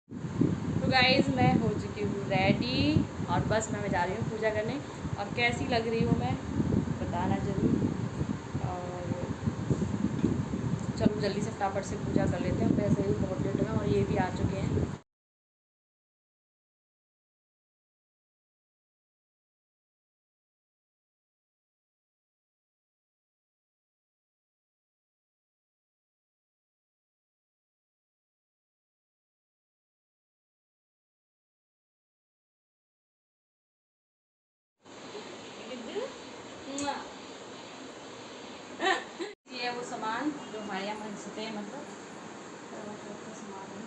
तो गाइज़ मैं हो चुकी हूँ रेडी और बस मैं जा रही हूँ पूजा करने। और कैसी लग रही हूँ मैं बताना ज़रूर। और चलो जल्दी से फटाफट से पूजा कर लेते हैं, वैसे ही बहुत लेट होगा और ये भी आ चुके हैं। ये है वो सामान जो हमारे यहाँ बनते हैं, मतलब का सामान है।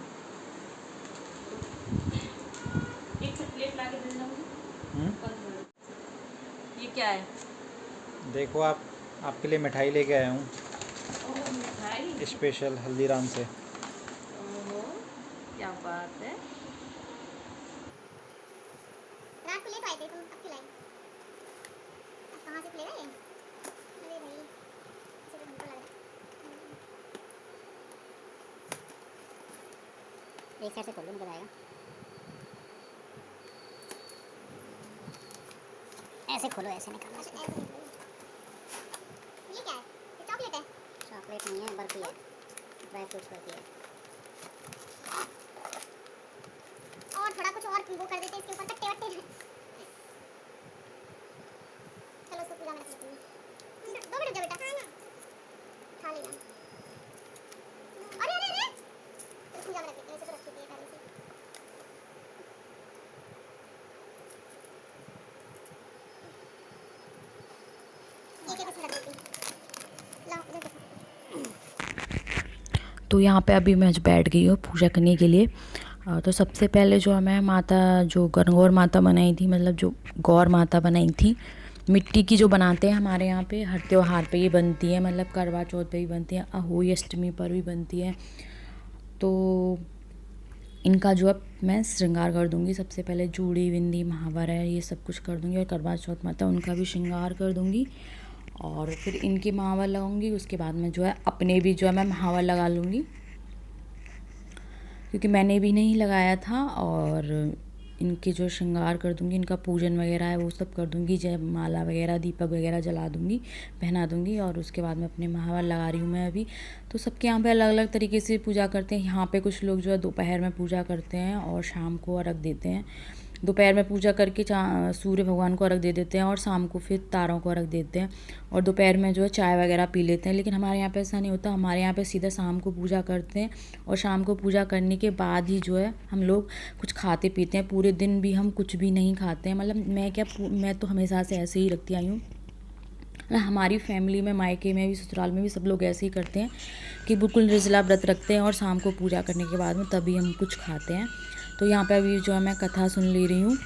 एक से प्लेट ला के देना मुझे। ये क्या है? देखो आपके लिए मिठाई लेके आया हूँ मिठाई स्पेशल हल्दीराम से। ओहो, क्या बात है। रात को लेट आए थे तुम, अब खिलाए। अब कहाँ से खिलाएगा ये? अरे भाई इसे तो हमको लग रहा है एक साइड से खोल लो, निकल आएगा। ऐसे खोलो, ऐसे निकालो। ऐसे निकालो। ये क्या है? ये चॉकलेट है? चॉकलेट नहीं है, बर्फी है, ड्राई फ्रूट्स बर्फी है। और थोड़ा कुछ और वो कर देते इसके ऊपर, कट्टे वट्टे। चलो उसको पूजा में रख लेते हैं। 2 मिनट दो बेटा, खा लेना। अरे अरे अरे, तो पूजा में रख देते हैं, इसे तो रख देते हैं पहले से। एक एक रख देती हूँ। लाओ इधर देखो। तो यहाँ पे अभी मैं बैठ गई हूँ पूजा करने के लिए। तो सबसे पहले जो मैं माता जो गणगौर माता बनाई थी, मतलब जो गौर माता बनाई थी मिट्टी की, जो बनाते हैं हमारे यहाँ पे हर त्योहार पे ये बनती है, मतलब करवा चौथ पे भी बनती है, अहोई अष्टमी पर भी बनती है। तो इनका जो अब मैं श्रृंगार कर दूँगी। सबसे पहले चूड़ी बिंदी महावर है ये सब कुछ कर दूँगी, और करवा चौथ माता उनका भी श्रृंगार कर दूँगी। और फिर इनके महावर लगाऊंगी। उसके बाद में जो है अपने भी जो है मैं महावर लगा लूँगी, क्योंकि मैंने भी नहीं लगाया था। और इनके जो श्रृंगार कर दूँगी, इनका पूजन वगैरह है वो सब कर दूँगी, जय माला वगैरह दीपक वगैरह जला दूँगी, पहना दूँगी। और उसके बाद में अपने महावर लगा रही हूँ मैं अभी। तो सबके यहाँ पे अलग अलग तरीके से पूजा करते हैं। यहाँ पे कुछ लोग जो है दोपहर में पूजा करते हैं और शाम को अर्घ देते हैं। दोपहर में पूजा करके सूर्य भगवान को अर्घ दे देते हैं और शाम को फिर तारों को अर्घ देते हैं। और दोपहर में जो है चाय वगैरह पी लेते हैं। लेकिन हमारे यहाँ पे ऐसा नहीं होता, हमारे यहाँ पे सीधा शाम को पूजा करते हैं। और शाम को पूजा करने के बाद ही जो है हम लोग कुछ खाते पीते हैं। पूरे दिन भी हम कुछ भी नहीं खाते हैं। मतलब मैं तो हमेशा से ऐसे ही रखती आई हूँ। हमारी फैमिली में, मायके में भी, ससुराल में भी सब लोग ऐसे ही करते हैं कि बिल्कुल निर्जला व्रत रखते हैं और शाम को पूजा करने के बाद में तभी हम कुछ खाते हैं। तो यहाँ पे अभी जो है मैं कथा सुन ले रही हूँ।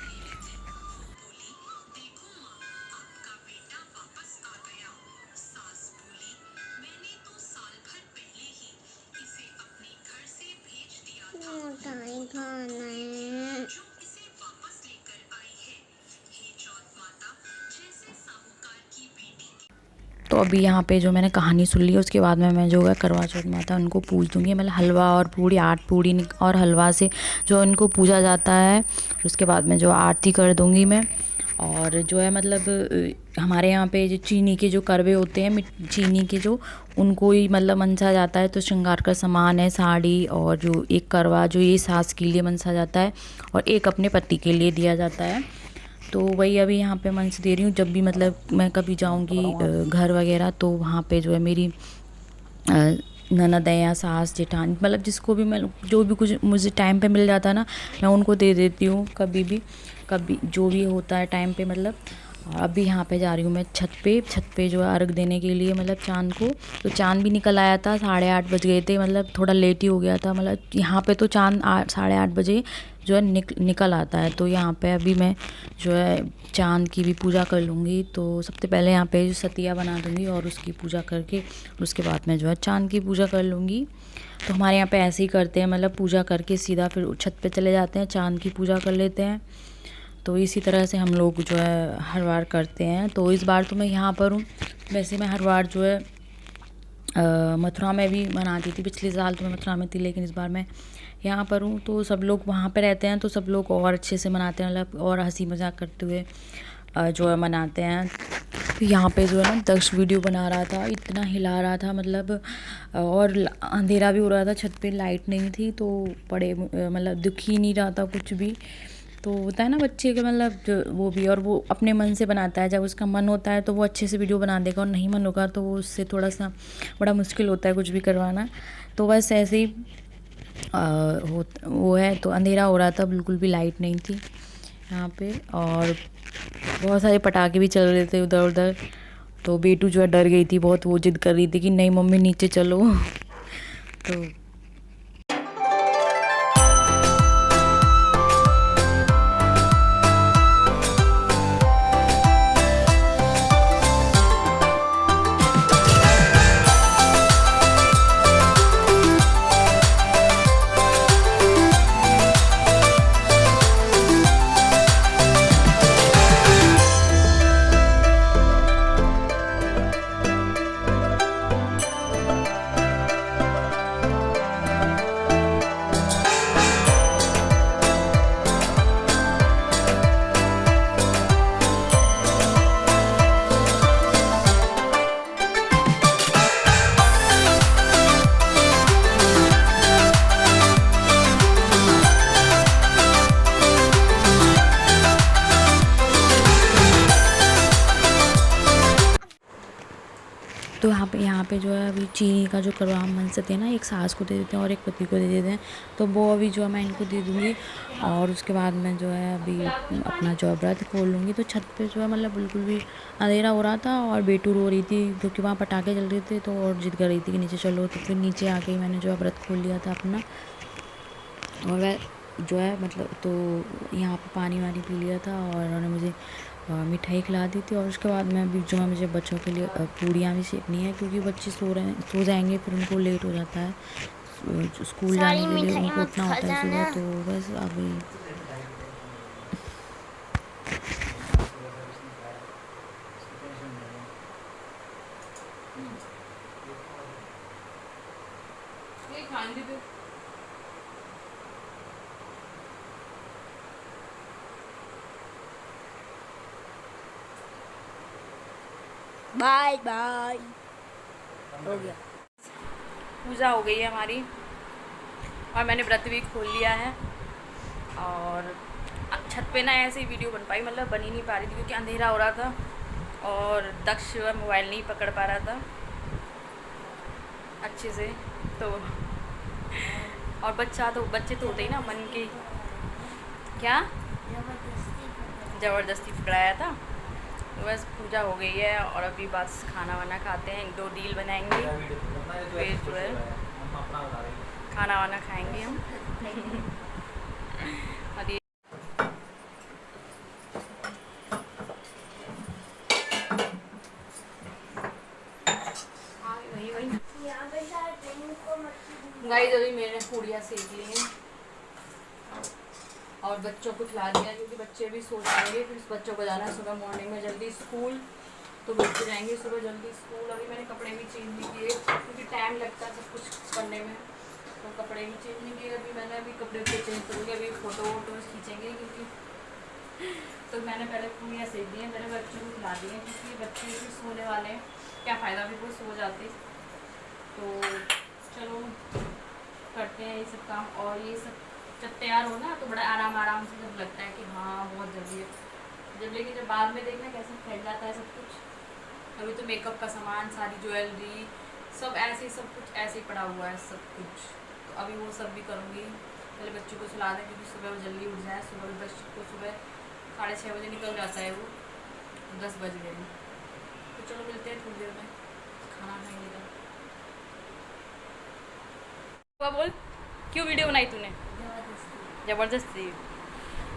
तो अभी यहाँ पे जो मैंने कहानी सुन ली, उसके बाद में मैं जो है करवा चौथ माता उनको पूज दूँगी। मतलब हलवा और पूड़ी, 8 पूड़ी और हलवा से जो उनको पूजा जाता है। उसके बाद में जो आरती कर दूँगी मैं। और जो है मतलब हमारे यहाँ पे जो चीनी के जो करवे होते हैं, चीनी के जो, उनको ही मतलब मनसा जाता है। तो श्रृंगार का सामान है साड़ी, और जो एक करवा जो ये सास के लिए मनसा जाता है, और एक अपने पति के लिए दिया जाता है। तो वही अभी यहाँ पे मंच दे रही हूँ। जब भी मतलब मैं कभी जाऊँगी घर वगैरह, तो वहाँ पे जो है मेरी ननद है या सास जेठानी, मतलब जिसको भी मैं, जो भी कुछ मुझे टाइम पे मिल जाता है ना, मैं उनको दे देती हूँ। कभी जो भी होता है टाइम पे मतलब। अभी यहाँ पे जा रही हूँ मैं छत पे जो है अर्घ देने के लिए, मतलब चाँद को। तो चाँद भी निकल आया था, 8:30 बज गए थे, मतलब थोड़ा लेट ही हो गया था। मतलब यहाँ पे तो चाँद 8:30 बजे जो है निकल आता है। तो यहाँ पे अभी मैं जो है चाँद की भी पूजा कर लूँगी। तो सबसे पहले यहाँ पे जो सतिया बना दूँगी और उसकी पूजा करके उसके बाद मैं जो है चाँद की पूजा कर लूँगी। तो हमारे यहाँ पे ऐसे ही करते हैं, मतलब पूजा करके सीधा फिर छत पे चले जाते हैं, चाँद की पूजा कर लेते हैं। तो इसी तरह से हम लोग जो है हर बार करते हैं। तो इस बार तो मैं यहाँ पर हूँ। वैसे मैं हर बार जो है मथुरा में भी मनाती थी। पिछले साल तो मैं मथुरा में थी, लेकिन इस बार मैं यहाँ पर हूँ, तो सब लोग वहाँ पे रहते हैं, तो सब लोग और अच्छे से मनाते हैं, मतलब और हंसी मजाक करते हुए जो है मनाते हैं। यहाँ पे जो है ना दक्ष वीडियो बना रहा था, इतना हिला रहा था मतलब, और अंधेरा भी हो रहा था, छत पे लाइट नहीं थी, तो बड़े मतलब दिख ही नहीं रहा था कुछ भी। तो होता है ना बच्चे के मतलब वो भी, और वो अपने मन से बनाता है, जब उसका मन होता है तो वो अच्छे से वीडियो बना देगा, और नहीं मन होगा तो वो उससे थोड़ा सा बड़ा मुश्किल होता है कुछ भी करवाना। तो बस ऐसे ही वो है। तो अंधेरा हो रहा था, बिल्कुल भी लाइट नहीं थी यहाँ पे, और बहुत सारे पटाखे भी चल रहे थे उधर उधर। तो बेटू जो है डर गई थी बहुत, वो जिद कर रही थी कि नहीं मम्मी नीचे चलो। तो यहाँ पे जो है अभी चीनी का जो करवा मन सकते हैं ना, एक सास को दे देते हैं और एक पति को दे देते हैं। तो वो अभी जो है मैं इनको दे दूँगी, और उसके बाद मैं जो है अभी अपना जो है व्रत खोल लूँगी। तो छत पे जो है मतलब बिल्कुल भी अंधेरा हो रहा था, और बेटू रो रही थी क्योंकि वहाँ पटाखे चल रहे थे, तो और जिद कर रही थी कि नीचे चलो। तो फिर नीचे आके ही मैंने जो है व्रत खोल लिया था अपना, और वह जो है मतलब तो यहाँ पे पानी वानी पी लिया था, और उन्होंने मुझे मिठाई खिला दी थी। और उसके बाद मैं अभी जो है मुझे बच्चों के लिए पूड़ियाँ भी सेकनी है, क्योंकि बच्चे सो जाएंगे, फिर उनको लेट हो जाता है स्कूल जाने के लिए, उनको उठना होता है सुबह। तो बस अभी बाय बाय हो गया। पूजा हो गई है हमारी, और मैंने व्रत भी खोल लिया है। और छत पे ना ऐसे ही वीडियो बन पाई, मतलब बन ही नहीं पा रही थी क्योंकि अंधेरा हो रहा था, और दक्ष मोबाइल नहीं पकड़ पा रहा था अच्छे से। तो और बच्चे तो होते ही ना मन के, क्या ज़बरदस्ती पकड़ाया था। तो बस पूजा हो गई है, और अभी बस खाना वाना खाते हैं, 2 डील बनाएंगे, फिर जो है खाना वाना खाएंगे हम। और ये गाइस अभी मैंने पूड़ियाँ सेक ली हैं और बच्चों को खिला दिया, क्योंकि बच्चे भी सो जाएंगे, फिर बच्चों को जाना है सुबह मॉर्निंग में जल्दी स्कूल, तो बच्चे जाएंगे सुबह जल्दी स्कूल। अभी मैंने कपड़े भी चेंज नहीं किए क्योंकि टाइम लगता है सब कुछ करने में, तो कपड़े भी चेंज नहीं किए। अभी मैंने कपड़े भी चेंज करूँगी, अभी फ़ोटो खींचेंगे, क्योंकि तो मैंने पहले पूड़ियाँ सेक दी हैं, मैंने बच्चों को खिला दी हैं, क्योंकि बच्चे भी सोने वाले हैं, क्या फ़ायदा भी वो सो जाते। तो चलो करते हैं ये सब काम, और ये सब जब तैयार हो ना तो बड़ा आराम से जब लगता है कि हाँ बहुत जल्दी है, लेकिन जब बाद में देखना कैसे फैल जाता है सब कुछ। अभी तो मेकअप का सामान, सारी ज्वेलरी सब कुछ ऐसे ही पड़ा हुआ है सब कुछ, तो अभी वो सब भी करूँगी। पहले बच्चों को सुला दें, क्योंकि सुबह वो जल्दी उठ जाए। सुबह बच्चों को सुबह 6:30 बजे निकल जाता है, वो 10 बज गए। तो चलो मिलते हैं थोड़ी देर में, खाना खाएंगे। तो बोल क्यों वीडियो बनाई तूने? ज़बरदस्ती।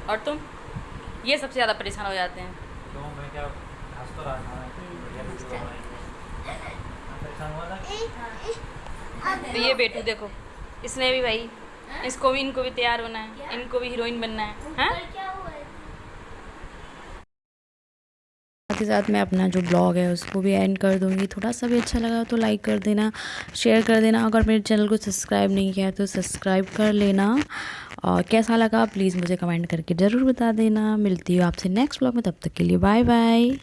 और तुम? ये सबसे ज़्यादा परेशान हो जाते हैं। तो मैं क्या हंस तो रहा था। तो ये बेटू देखो, इसने भी भाई इनको भी तैयार होना है, इनको भी हीरोइन बनना है। हाँ के साथ मैं अपना जो ब्लॉग है उसको भी एंड कर दूँगी। थोड़ा सा भी अच्छा लगा तो लाइक कर देना, शेयर कर देना। अगर मेरे चैनल को सब्सक्राइब नहीं किया है तो सब्सक्राइब कर लेना। और कैसा लगा प्लीज़ मुझे कमेंट करके ज़रूर बता देना। मिलती हूँ आपसे नेक्स्ट ब्लॉग में, तब तक के लिए बाय बाय।